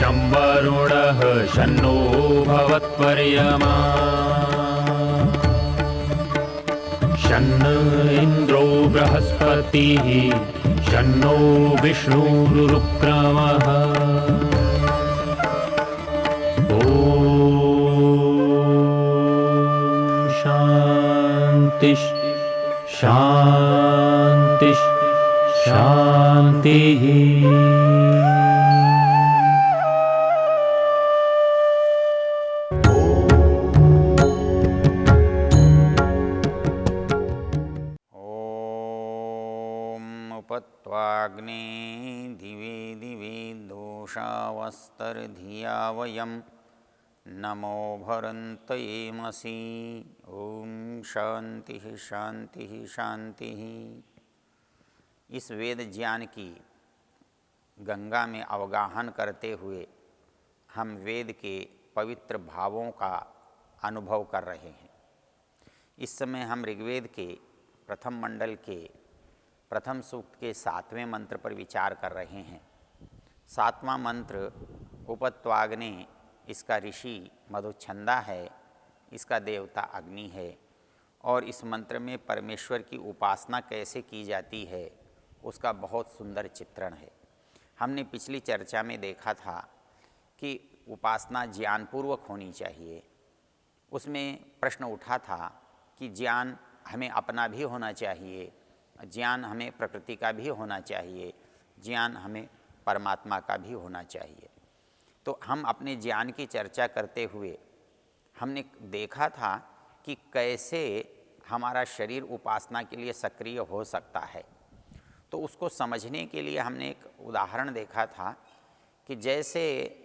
शं वरुणः शन्नो भवत्वर्यमा शन्न इन्द्रो बृहस्पतिः शन्नो विष्णुरुक्रमः ॐ शान्ति शान्ति शान्तिः। उपत्वाग्ने दिवे दिवे दोषावस्तर्धिया वयं नमो भरन्तयेमसि। ओम शांति शांति शांति। इस वेद ज्ञान की गंगा में अवगाहन करते हुए हम वेद के पवित्र भावों का अनुभव कर रहे हैं। इस समय हम ऋग्वेद के प्रथम मंडल के प्रथम सूक्त के 7वें मंत्र पर विचार कर रहे हैं। 7वां मंत्र उपत्वाग्ने, इसका ऋषि मधुच्छंदा है, इसका देवता अग्नि है और इस मंत्र में परमेश्वर की उपासना कैसे की जाती है उसका बहुत सुंदर चित्रण है। हमने पिछली चर्चा में देखा था कि उपासना ज्ञानपूर्वक होनी चाहिए। उसमें प्रश्न उठा था कि ज्ञान हमें अपना भी होना चाहिए, ज्ञान हमें प्रकृति का भी होना चाहिए, ज्ञान हमें परमात्मा का भी होना चाहिए। तो हम अपने ज्ञान की चर्चा करते हुए हमने देखा था कि कैसे हमारा शरीर उपासना के लिए सक्रिय हो सकता है। तो उसको समझने के लिए हमने एक उदाहरण देखा था कि जैसे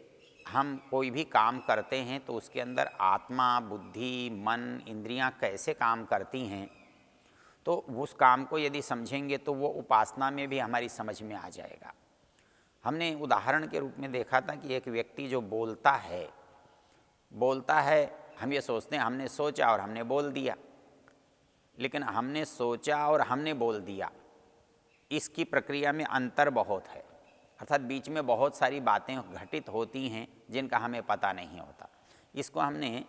हम कोई भी काम करते हैं तो उसके अंदर आत्मा, बुद्धि, मन, इंद्रियां कैसे काम करती हैं, तो उस काम को यदि समझेंगे तो वो उपासना में भी हमारी समझ में आ जाएगा। हमने उदाहरण के रूप में देखा था कि एक व्यक्ति जो बोलता है, हम ये सोचते हैं हमने सोचा और हमने बोल दिया, लेकिन हमने सोचा और हमने बोल दिया इसकी प्रक्रिया में अंतर बहुत है। अर्थात बीच में बहुत सारी बातें घटित होती हैं जिनका हमें पता नहीं होता। इसको हमने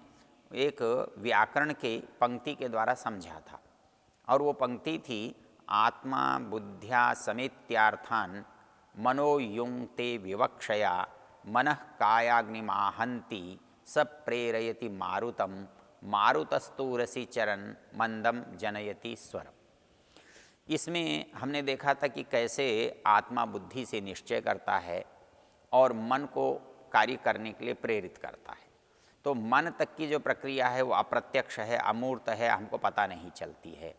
एक व्याकरण के पंक्ति के द्वारा समझा था और वो पंक्ति थी, आत्मा बुद्ध्या समेत्यार्थान मनोयुंक्ते विवक्षया मनः कायाग्निमाहन्ति स प्रेरयति मारुतं मारुतस्तु रसि चरन् मंदम जनयति स्वरम्। इसमें हमने देखा था कि कैसे आत्मा बुद्धि से निश्चय करता है और मन को कार्य करने के लिए प्रेरित करता है। तो मन तक की जो प्रक्रिया है वो अप्रत्यक्ष है, अमूर्त है, हमको पता नहीं चलती है।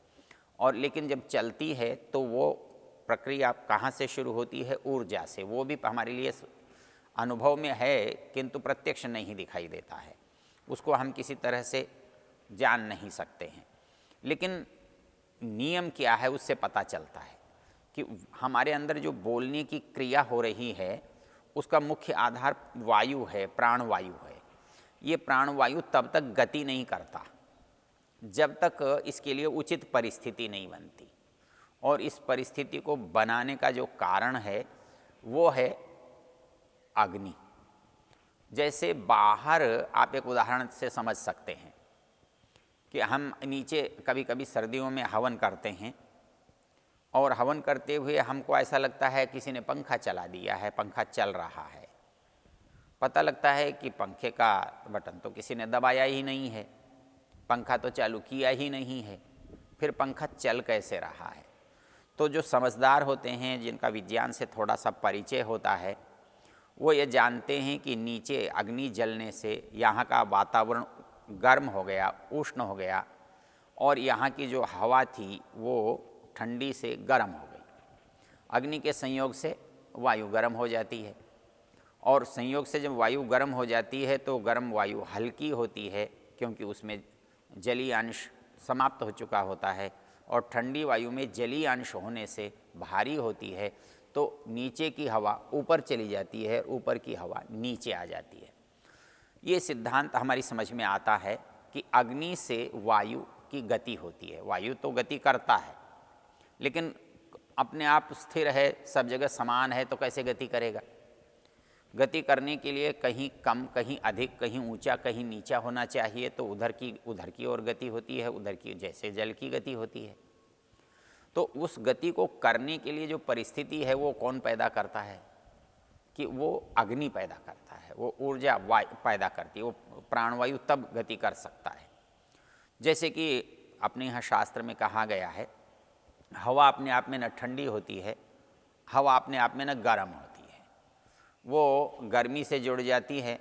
और लेकिन जब चलती है तो वो प्रक्रिया कहाँ से शुरू होती है? ऊर्जा से। वो भी हमारे लिए अनुभव में है किंतु प्रत्यक्ष नहीं दिखाई देता है, उसको हम किसी तरह से जान नहीं सकते हैं। लेकिन नियम क्या है उससे पता चलता है कि हमारे अंदर जो बोलने की क्रिया हो रही है उसका मुख्य आधार वायु है, प्राणवायु है। ये प्राणवायु तब तक गति नहीं करता जब तक इसके लिए उचित परिस्थिति नहीं बनती, और इस परिस्थिति को बनाने का जो कारण है वो है अग्नि। जैसे बाहर आप एक उदाहरण से समझ सकते हैं कि हम नीचे कभी कभी सर्दियों में हवन करते हैं और हवन करते हुए हमको ऐसा लगता है किसी ने पंखा चला दिया है, पंखा चल रहा है। पता लगता है कि पंखे का बटन तो किसी ने दबाया ही नहीं है, पंखा तो चालू किया ही नहीं है, फिर पंखा चल कैसे रहा है? तो जो समझदार होते हैं, जिनका विज्ञान से थोड़ा सा परिचय होता है, वो ये जानते हैं कि नीचे अग्नि जलने से यहाँ का वातावरण गर्म हो गया, उष्ण हो गया और यहाँ की जो हवा थी वो ठंडी से गर्म हो गई। अग्नि के संयोग से वायु गर्म हो जाती है और संयोग से जब वायु गर्म हो जाती है तो गर्म वायु हल्की होती है क्योंकि उसमें जलीय अंश समाप्त हो चुका होता है, और ठंडी वायु में जलीय अंश होने से भारी होती है, तो नीचे की हवा ऊपर चली जाती है, ऊपर की हवा नीचे आ जाती है। ये सिद्धांत हमारी समझ में आता है कि अग्नि से वायु की गति होती है। वायु तो गति करता है लेकिन अपने आप स्थिर है, सब जगह समान है, तो कैसे गति करेगा? गति करने के लिए कहीं कम, कहीं अधिक, कहीं ऊंचा, कहीं नीचा होना चाहिए, तो उधर की ओर गति होती है, उधर की जैसे जल की गति होती है। तो उस गति को करने के लिए जो परिस्थिति है वो कौन पैदा करता है? कि वो अग्नि पैदा करता है, वो ऊर्जा पैदा करती है, वो प्राणवायु तब गति कर सकता है। जैसे कि अपने यहाँ शास्त्र में कहा गया है, हवा अपने आप में न ठंडी होती है, हवा अपने आप में न गर्म होती है। वो गर्मी से जुड़ जाती है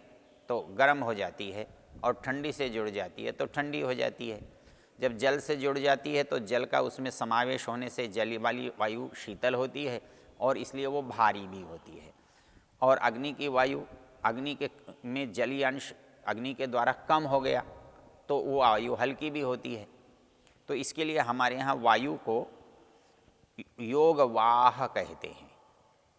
तो गर्म हो जाती है, और ठंडी से जुड़ जाती है तो ठंडी हो जाती है। जब जल से जुड़ जाती है तो जल का उसमें समावेश होने से जल वाली वायु शीतल होती है और इसलिए वो भारी भी होती है। और अग्नि की वायु, अग्नि के में जलीय अंश अग्नि के द्वारा कम हो गया तो वो वायु हल्की भी होती है। तो इसके लिए हमारे यहाँ वायु को योगवाह कहते हैं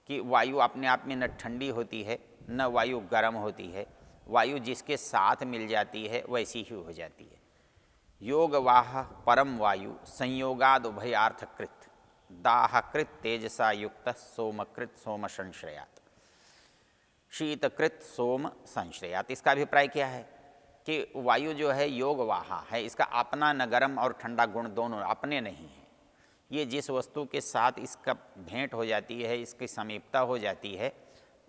कि वायु अपने आप में न ठंडी होती है न वायु गर्म होती है, वायु जिसके साथ मिल जाती है वैसी ही हो जाती है। योगवाह परम वायु संयोगाद उभयार्थकृत दाहकृत तेजसा युक्त सोमकृत सोम संश्रयात, शीतकृत सोम संश्रयात। इसका अभिप्राय क्या है कि वायु जो है योगवाहा है, इसका अपना न गर्म और ठंडा गुण दोनों अपने नहीं हैं। ये जिस वस्तु के साथ इसका भेंट हो जाती है, इसकी समीपता हो जाती है,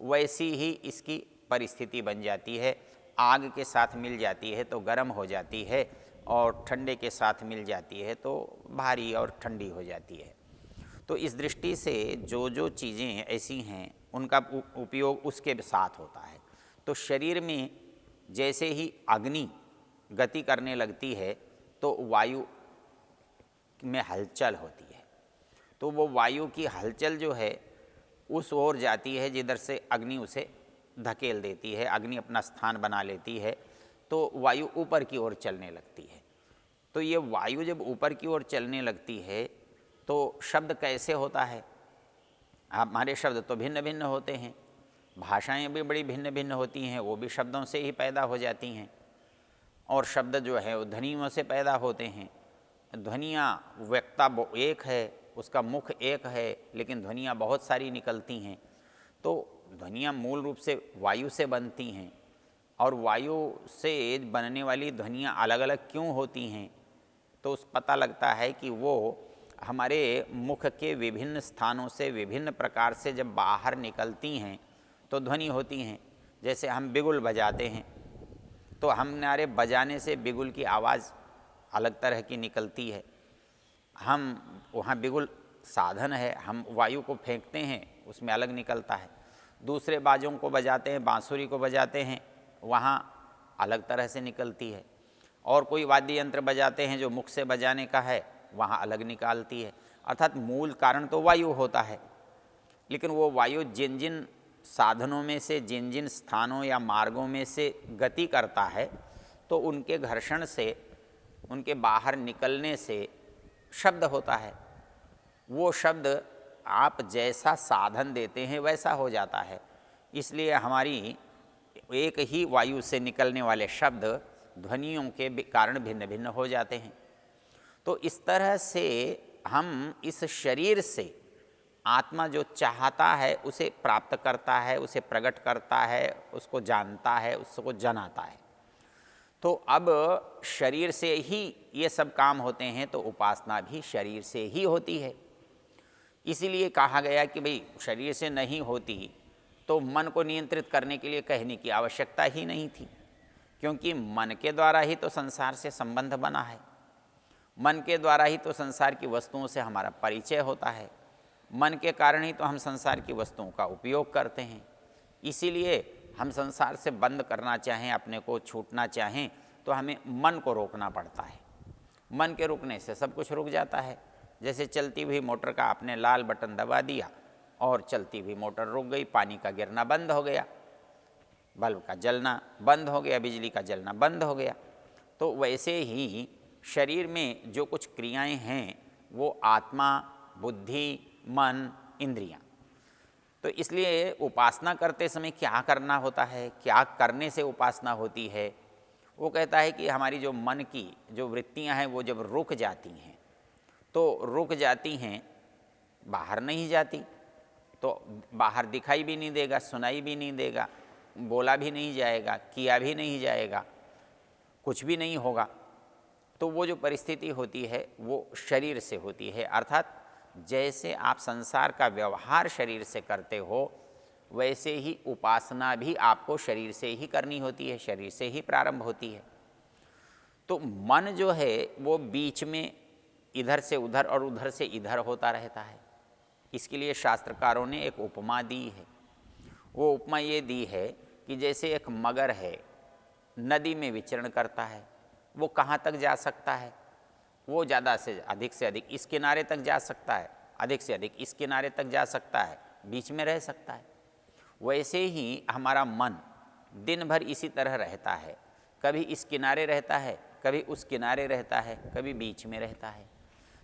वैसी ही इसकी परिस्थिति बन जाती है। आग के साथ मिल जाती है तो गर्म हो जाती है, और ठंडे के साथ मिल जाती है तो भारी और ठंडी हो जाती है। तो इस दृष्टि से जो जो चीज़ें ऐसी हैं उनका उपयोग उसके साथ होता है। तो शरीर में जैसे ही अग्नि गति करने लगती है तो वायु में हलचल होती है, तो वो वायु की हलचल जो है उस ओर जाती है जिधर से अग्नि उसे धकेल देती है, अग्नि अपना स्थान बना लेती है, तो वायु ऊपर की ओर चलने लगती है। तो ये वायु जब ऊपर की ओर चलने लगती है तो शब्द कैसे होता है? हमारे शब्द तो भिन्न भिन्न होते हैं, भाषाएं भी बड़ी भिन्न भिन्न होती हैं, वो भी शब्दों से ही पैदा हो जाती हैं। और शब्द जो है वो ध्वनियों से पैदा होते हैं। ध्वनियाँ वक्ता एक है, उसका मुख एक है, लेकिन ध्वनियाँ बहुत सारी निकलती हैं। तो ध्वनियाँ मूल रूप से वायु से बनती हैं, और वायु से बनने वाली ध्वनियाँ अलग अलग क्यों होती हैं? तो उस पता लगता है कि वो हमारे मुख के विभिन्न स्थानों से विभिन्न प्रकार से जब बाहर निकलती हैं तो ध्वनि होती हैं। जैसे हम बिगुल बजाते हैं तो हमारे बजाने से बिगुल की आवाज़ अलग तरह की निकलती है। हम वहाँ बिगुल साधन है, हम वायु को फेंकते हैं उसमें अलग निकलता है। दूसरे बाजों को बजाते हैं, बांसुरी को बजाते हैं, वहाँ अलग तरह से निकलती है। और कोई वाद्य यंत्र बजाते हैं जो मुख से बजाने का है, वहाँ अलग निकालती है। अर्थात मूल कारण तो वायु होता है, लेकिन वो वायु जिन जिन साधनों में से, जिन जिन स्थानों या मार्गों में से गति करता है, तो उनके घर्षण से, उनके बाहर निकलने से शब्द होता है। वो शब्द आप जैसा साधन देते हैं वैसा हो जाता है। इसलिए हमारी एक ही वायु से निकलने वाले शब्द ध्वनियों के कारण भिन्न भिन्न हो जाते हैं। तो इस तरह से हम इस शरीर से आत्मा जो चाहता है उसे प्राप्त करता है, उसे प्रकट करता है, उसको जानता है, उसको जनाता है। तो अब शरीर से ही ये सब काम होते हैं, तो उपासना भी शरीर से ही होती है। इसीलिए कहा गया कि भाई शरीर से नहीं होती तो मन को नियंत्रित करने के लिए कहने की आवश्यकता ही नहीं थी, क्योंकि मन के द्वारा ही तो संसार से संबंध बना है, मन के द्वारा ही तो संसार की वस्तुओं से हमारा परिचय होता है, मन के कारण ही तो हम संसार की वस्तुओं का उपयोग करते हैं। इसीलिए हम संसार से बंद करना चाहें, अपने को छूटना चाहें, तो हमें मन को रोकना पड़ता है। मन के रुकने से सब कुछ रुक जाता है। जैसे चलती हुई मोटर का आपने लाल बटन दबा दिया और चलती हुई मोटर रुक गई, पानी का गिरना बंद हो गया, बल्ब का जलना बंद हो गया, बिजली का जलना बंद हो गया। तो वैसे ही शरीर में जो कुछ क्रियाएं हैं वो आत्मा, बुद्धि, मन, इंद्रियां। तो इसलिए उपासना करते समय क्या करना होता है, क्या करने से उपासना होती है? वो कहता है कि हमारी जो मन की जो वृत्तियां हैं वो जब रुक जाती हैं, तो रुक जाती हैं, बाहर नहीं जाती, तो बाहर दिखाई भी नहीं देगा, सुनाई भी नहीं देगा, बोला भी नहीं जाएगा, किया भी नहीं जाएगा, कुछ भी नहीं होगा। तो वो जो परिस्थिति होती है वो शरीर से होती है। अर्थात जैसे आप संसार का व्यवहार शरीर से करते हो, वैसे ही उपासना भी आपको शरीर से ही करनी होती है, शरीर से ही प्रारंभ होती है। तो मन जो है वो बीच में इधर से उधर और उधर से इधर होता रहता है। इसके लिए शास्त्रकारों ने एक उपमा दी है। वो उपमा ये दी है कि जैसे एक मगर है, नदी में विचरण करता है। वो कहाँ तक जा सकता है? वो ज़्यादा से अधिक इस किनारे तक जा सकता है, अधिक से अधिक इस किनारे तक जा सकता है, बीच में रह सकता है। वैसे ही हमारा मन दिन भर इसी तरह रहता है, कभी इस किनारे रहता है, कभी उस किनारे रहता है, कभी बीच में रहता है।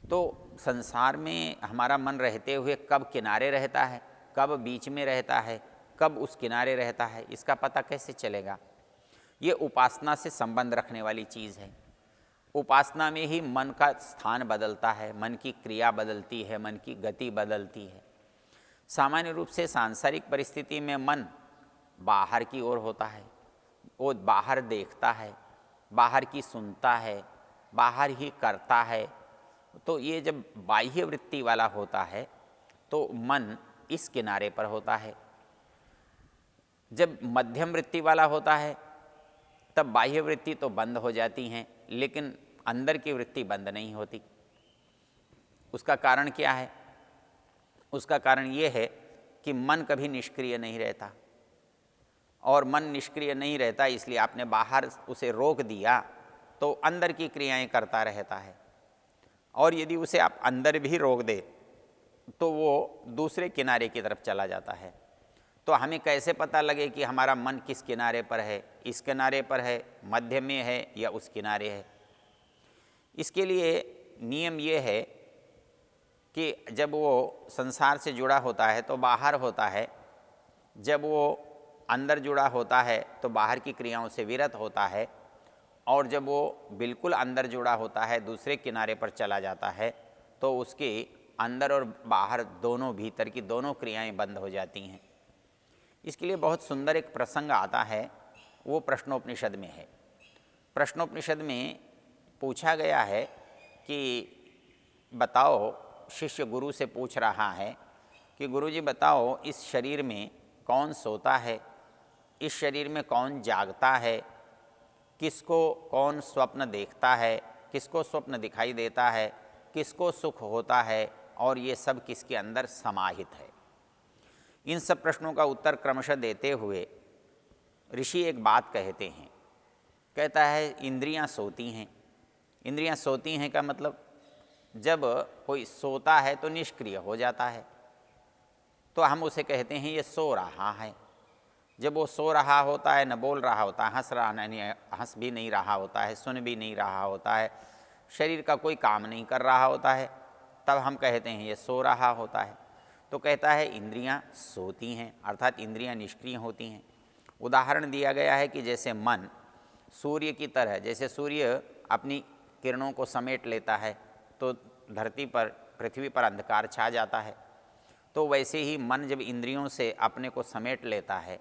तो संसार में हमारा मन रहते हुए कब किनारे रहता है, कब बीच में रहता है, कब उस किनारे रहता है, इसका पता कैसे चलेगा? ये उपासना से संबंध रखने वाली चीज़ है। उपासना में ही मन का स्थान बदलता है, मन की क्रिया बदलती है, मन की गति बदलती है। सामान्य रूप से सांसारिक परिस्थिति में मन बाहर की ओर होता है, वो बाहर देखता है, बाहर की सुनता है, बाहर ही करता है। तो ये जब बाह्य वृत्ति वाला होता है तो मन इस किनारे पर होता है। जब मध्यम वृत्ति वाला होता है तब बाह्य वृत्ति तो बंद हो जाती हैं, लेकिन अंदर की वृत्ति बंद नहीं होती। उसका कारण क्या है? उसका कारण ये है कि मन कभी निष्क्रिय नहीं रहता, और मन निष्क्रिय नहीं रहता इसलिए आपने बाहर उसे रोक दिया तो अंदर की क्रियाएं करता रहता है। और यदि उसे आप अंदर भी रोक दे तो वो दूसरे किनारे की तरफ चला जाता है। तो हमें कैसे पता लगे कि हमारा मन किस किनारे पर है? इस किनारे पर है, मध्य में है, या उस किनारे है? इसके लिए नियम ये है कि जब वो संसार से जुड़ा होता है तो बाहर होता है, जब वो अंदर जुड़ा होता है तो बाहर की क्रियाओं से विरत होता है, और जब वो बिल्कुल अंदर जुड़ा होता है, दूसरे किनारे पर चला जाता है, तो उसके अंदर और बाहर दोनों, भीतर की दोनों क्रियाएं बंद हो जाती हैं। इसके लिए बहुत सुंदर एक प्रसंग आता है, वो प्रश्नोपनिषद में है। प्रश्नोपनिषद में पूछा गया है कि बताओ, शिष्य गुरु से पूछ रहा है कि गुरुजी बताओ, इस शरीर में कौन सोता है, इस शरीर में कौन जागता है, किसको कौन स्वप्न देखता है, किसको स्वप्न दिखाई देता है, किसको सुख होता है, और ये सब किसके अंदर समाहित है। इन सब प्रश्नों का उत्तर क्रमशः देते हुए ऋषि एक बात कहते हैं। कहता है इंद्रियां सोती हैं। इंद्रियां सोती हैं का मतलब, जब कोई सोता है तो निष्क्रिय हो जाता है, तो हम उसे कहते हैं ये सो रहा है। जब वो सो रहा होता है, न बोल रहा होता है, हंस भी नहीं रहा होता है, सुन भी नहीं रहा होता है, शरीर का कोई काम नहीं कर रहा होता है, तब हम कहते हैं ये सो रहा होता है। तो कहता है इंद्रियां सोती हैं, अर्थात इंद्रियां निष्क्रिय होती हैं। उदाहरण दिया गया है कि जैसे मन सूर्य की तरह, जैसे सूर्य अपनी किरणों को समेट लेता है तो धरती पर, पृथ्वी पर अंधकार छा जाता है, तो वैसे ही मन जब इंद्रियों से अपने को समेट लेता है,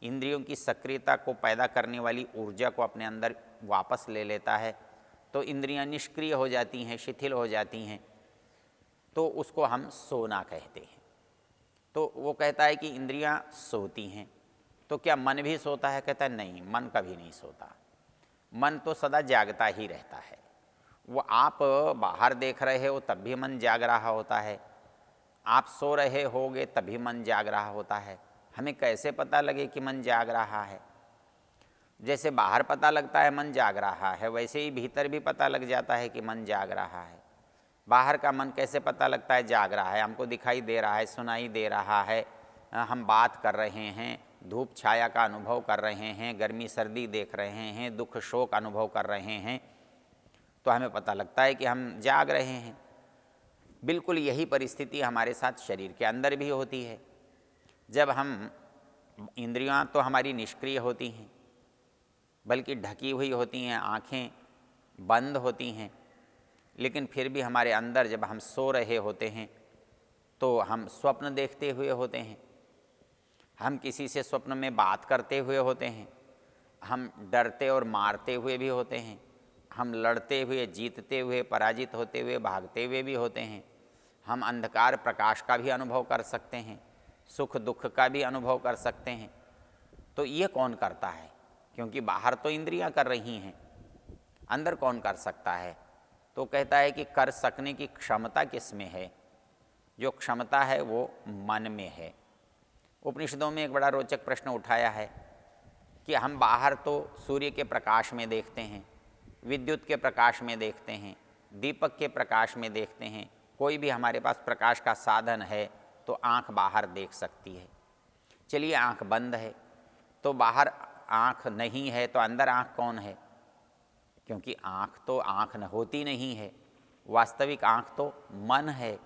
इंद्रियों की सक्रियता को पैदा करने वाली ऊर्जा को अपने अंदर वापस ले लेता है, तो इंद्रियां निष्क्रिय हो जाती हैं, शिथिल हो जाती हैं, तो उसको हम सोना कहते हैं। तो वो कहता है कि इंद्रियां सोती हैं, तो क्या मन भी सोता है? कहता है नहीं, मन कभी नहीं सोता। मन तो सदा जागता ही रहता है। वो आप बाहर देख रहे हो तब भी मन जाग रहा होता है, आप सो रहे होगे तभी मन जाग रहा होता है। हमें कैसे पता लगे कि मन जाग रहा है? जैसे बाहर पता लगता है मन जाग रहा है, वैसे ही भीतर भी पता लग जाता है कि मन जाग रहा है। बाहर का मन कैसे पता लगता है जाग रहा है? हमको दिखाई दे रहा है, सुनाई दे रहा है, हम बात कर रहे हैं, धूप छाया का अनुभव कर रहे हैं, गर्मी सर्दी देख रहे हैं, दुख शोक अनुभव कर रहे हैं, तो हमें पता लगता है कि हम जाग रहे हैं। बिल्कुल यही परिस्थिति हमारे साथ शरीर के अंदर भी होती है। जब हम, इंद्रियां तो हमारी निष्क्रिय होती हैं, बल्कि ढकी हुई होती हैं, आँखें बंद होती हैं, लेकिन फिर भी हमारे अंदर जब हम सो रहे होते हैं तो हम स्वप्न देखते हुए होते हैं, हम किसी से स्वप्न में बात करते हुए होते हैं, हम डरते और मारते हुए भी होते हैं, हम लड़ते हुए, जीतते हुए, पराजित होते हुए, भागते हुए भी होते हैं। हम अंधकार प्रकाश का भी अनुभव कर सकते हैं, सुख दुख का भी अनुभव कर सकते हैं। तो ये कौन करता है? क्योंकि बाहर तो इंद्रियां कर रही हैं, अंदर कौन कर सकता है? तो कहता है कि कर सकने की क्षमता किसमें है? जो क्षमता है वो मन में है। उपनिषदों में एक बड़ा रोचक प्रश्न उठाया है कि हम बाहर तो सूर्य के प्रकाश में देखते हैं, विद्युत के प्रकाश में देखते हैं, दीपक के प्रकाश में देखते हैं, कोई भी हमारे पास प्रकाश का साधन है तो आँख बाहर देख सकती है। चलिए आँख बंद है तो बाहर आँख नहीं है, तो अंदर आँख कौन है? क्योंकि आँख तो आँख होती नहीं है, वास्तविक आँख तो मन है।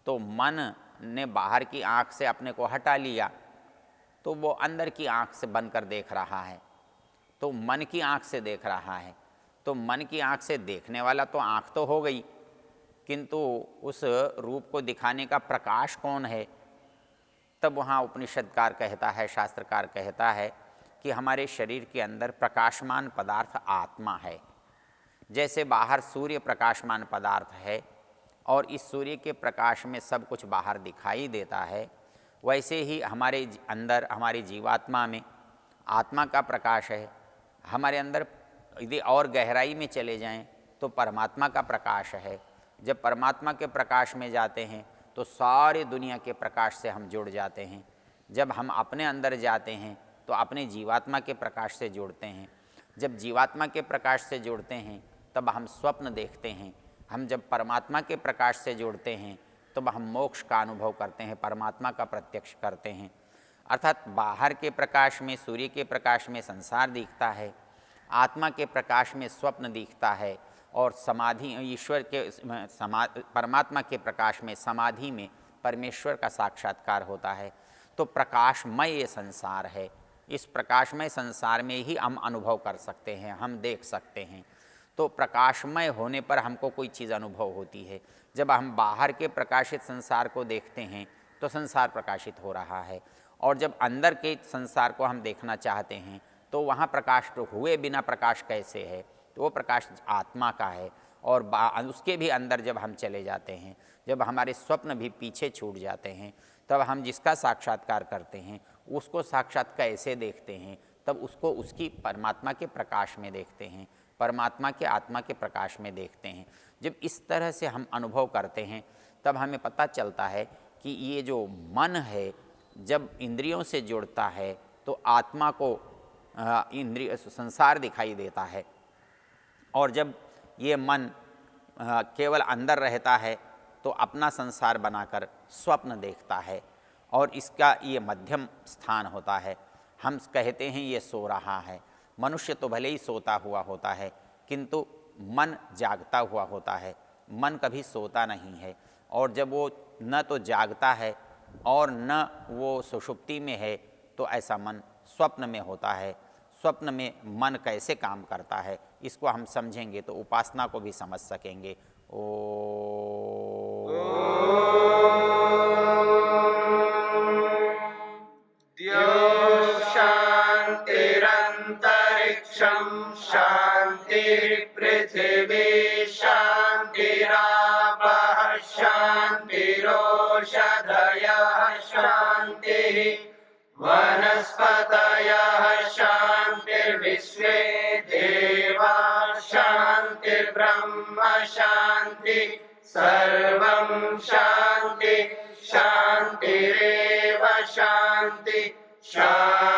तो मन ने बाहर की आँख से अपने को हटा लिया तो वो अंदर की आँख से बनकर देख रहा है, तो मन की आँख से देख रहा है। तो मन की आँख से देखने वाला तो आँख तो हो गई, किंतु उस रूप को दिखाने का प्रकाश कौन है? तब वहाँ उपनिषदकार कहता है, शास्त्रकार कहता है कि हमारे शरीर के अंदर प्रकाशमान पदार्थ आत्मा है। जैसे बाहर सूर्य प्रकाशमान पदार्थ है और इस सूर्य के प्रकाश में सब कुछ बाहर दिखाई देता है, वैसे ही हमारे अंदर, हमारी जीवात्मा में आत्मा का प्रकाश है। हमारे अंदर यदि और गहराई में चले जाएं तो परमात्मा का प्रकाश है। जब परमात्मा के प्रकाश में जाते हैं तो सारी दुनिया के प्रकाश से हम जुड़ जाते हैं। जब हम अपने अंदर जाते हैं तो अपने जीवात्मा के प्रकाश से जुड़ते हैं। जब जीवात्मा के प्रकाश से जुड़ते हैं तब हम स्वप्न देखते हैं। हम जब परमात्मा के प्रकाश से जुड़ते हैं तब हम मोक्ष का अनुभव करते हैं, परमात्मा का प्रत्यक्ष करते हैं। अर्थात बाहर के प्रकाश में, सूर्य के प्रकाश में संसार दिखता है, आत्मा के प्रकाश में स्वप्न दिखता है, और समाधि, ईश्वर के परमात्मा के प्रकाश में, समाधि में परमेश्वर का साक्षात्कार होता है। तो प्रकाशमय ये संसार है। इस प्रकाशमय संसार में ही हम अनुभव कर सकते हैं, हम देख सकते हैं। तो प्रकाशमय होने पर हमको कोई चीज़ अनुभव होती है। जब हम बाहर के प्रकाशित संसार को देखते हैं तो संसार प्रकाशित हो रहा है, और जब अंदर के संसार को हम देखना चाहते हैं तो वहाँ प्रकाश तो हुए बिना प्रकाश कैसे है? तो वो प्रकाश आत्मा का है। और उसके भी अंदर जब हम चले जाते हैं, जब हमारे स्वप्न भी पीछे छूट जाते हैं, तब हम जिसका साक्षात्कार करते हैं उसको साक्षात कैसे देखते हैं? तब उसको उसकी परमात्मा के प्रकाश में देखते हैं, परमात्मा के आत्मा के प्रकाश में देखते हैं। जब इस तरह से हम अनुभव करते हैं तब हमें पता चलता है कि ये जो मन है जब इंद्रियों से जुड़ता है तो आत्मा को इंद्रिय संसार दिखाई देता है, और जब ये मन केवल अंदर रहता है तो अपना संसार बनाकर स्वप्न देखता है, और इसका ये मध्यम स्थान होता है। हम कहते हैं ये सो रहा है। मनुष्य तो भले ही सोता हुआ होता है किंतु मन जागता हुआ होता है, मन कभी सोता नहीं है। और जब वो न तो जागता है और न वो सुषुप्ति में है तो ऐसा मन स्वप्न में होता है। स्वप्न में मन कैसे काम करता है इसको हम समझेंगे तो उपासना को भी समझ सकेंगे। शांतिरंतरिक्षं शांतिर्पृथिवी शांतिरापः शांतिरोषधयः शांतिः वनस्पतयः शांतिर्विश्वे देवा शांतिर्ब्रह्म शांति सर्वं शांति शांतिरेव शांति शांति